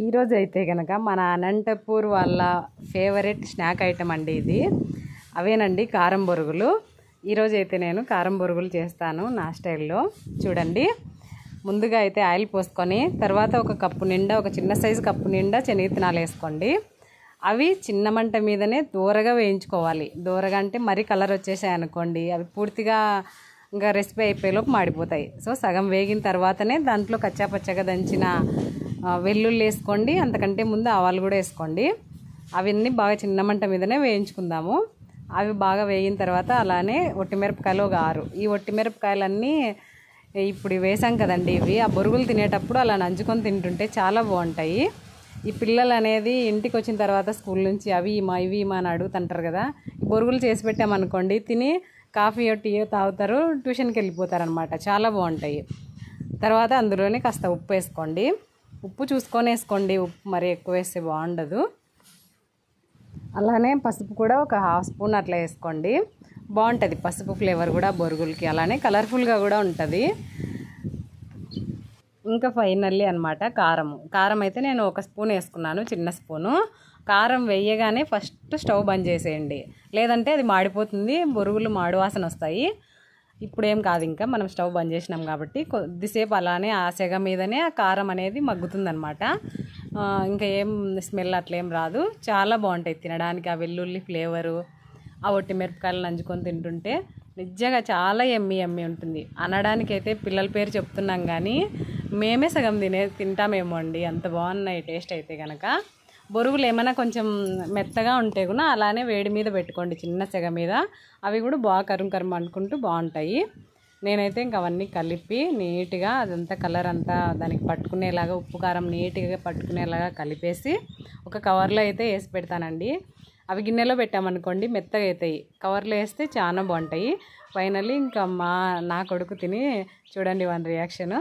ఈరోజు అయితే కనుక మన అనంతపూర్ వాళ్ళ ఫేవరెట్ స్నాక్ ఐటమ్ అండి ఇది. అవేనండి కారం బొరుగులు. ఈరోజు అయితే నేను కారం బొరుగులు చేస్తాను నా స్టైల్లో. చూడండి, ముందుగా అయితే ఆయిల్ పోసుకొని తర్వాత ఒక కప్పు నిండా, ఒక చిన్న సైజు కప్పు నిండా శనగవిత్తనాలు వేసుకోండి. అవి చిన్న మంట మీదనే దూరగా వేయించుకోవాలి. దూరగా అంటే మరీ కలర్ వచ్చేసాయి అనుకోండి, అవి పూర్తిగా ఇంకా రెసిపీ అయిపోయేలోపు మాడిపోతాయి. సో సగం వేగిన తర్వాతనే దాంట్లో కచ్చాపచ్చగా దంచిన వెల్లుల్లి వేసుకోండి. అంతకంటే ముందు ఆవాలు కూడా వేసుకోండి. అవన్నీ బాగా చిన్న మంట మీదనే వేయించుకుందాము. అవి బాగా వేగిన తర్వాత అలానే ఒట్టిమిరపకాయలు ఒక 6. ఈ ఒట్టిమిరపకాయలన్నీ ఇప్పుడు వేసాం కదండి, ఇవి ఆ బొరుగులు తినేటప్పుడు అలా నంచుకొని తింటుంటే చాలా బాగుంటాయి. ఈ పిల్లలు అనేది ఇంటికి వచ్చిన తర్వాత స్కూల్ నుంచి అవి ఇవి అని అడుగుతుంటారు కదా. బొరుగులు చేసి పెట్టామనుకోండి, తిని కాఫీయో టీయో తాగుతారు, ట్యూషన్కి వెళ్ళిపోతారు అనమాట. చాలా బాగుంటాయి. తర్వాత అందులోనే కాస్త ఉప్పు వేసుకోండి. ఉప్పు చూసుకొని వేసుకోండి, ఉప్పు మరి ఎక్కువ వేస్తే బాగుండదు. అలానే పసుపు కూడా ఒక 1/2 స్పూన్ అట్లా వేసుకోండి. బాగుంటుంది పసుపు ఫ్లేవర్ కూడా బొరుగులకి, అలానే కలర్ఫుల్గా కూడా ఉంటుంది. ఇంకా ఫైనల్లీ అనమాట కారం అయితే నేను 1 స్పూన్ వేసుకున్నాను, చిన్న స్పూను. కారం వేయగానే ఫస్ట్ స్టవ్ బంద్ చేసేయండి, లేదంటే అది మాడిపోతుంది, బొరుగులు మాడు వాసన వస్తాయి. ఇప్పుడేం కాదు, ఇంకా మనం స్టవ్ బంద్ చేసినాం కాబట్టి కొద్దిసేపు అలానే ఆ సెగ మీదనే ఆ కారం అనేది మగ్గుతుందనమాట. ఇంకా ఏం స్మెల్ అట్లేం రాదు, చాలా బాగుంటాయి తినడానికి. ఆ వెల్లుల్లి ఫ్లేవరు, ఆ ఒట్టి మిరపకాయలు నంచుకొని తింటుంటే నిజంగా చాలా ఎమ్మి ఉంటుంది. అనడానికైతే పిల్లల పేరు చెప్తున్నాం కానీ మేమే సగం తింటామేమో అండి, అంత బాగున్నాయి టేస్ట్ అయితే కనుక. బొరుగులు ఏమైనా కొంచెం మెత్తగా ఉంటే కూడా అలానే వేడి మీద పెట్టుకోండి, చిన్న సెగ మీద. అవి కూడా బాగా కరుం అనుకుంటూ బాగుంటాయి. నేనైతే ఇంక అవన్నీ కలిపి నీట్గా అదంతా కలర్ అంతా దానికి పట్టుకునేలాగా, ఉప్పు కారం నీట్గా పట్టుకునేలాగా కలిపేసి ఒక కవర్లో అయితే వేసి పెడతానండి. అవి గిన్నెలో పెట్టామనుకోండి మెత్తగా అవుతాయి, కవర్లో వేస్తే చాలా బాగుంటాయి. ఫైనల్లీ ఇంకా నా కొడుకు తిని చూడండి వాని రియాక్షను.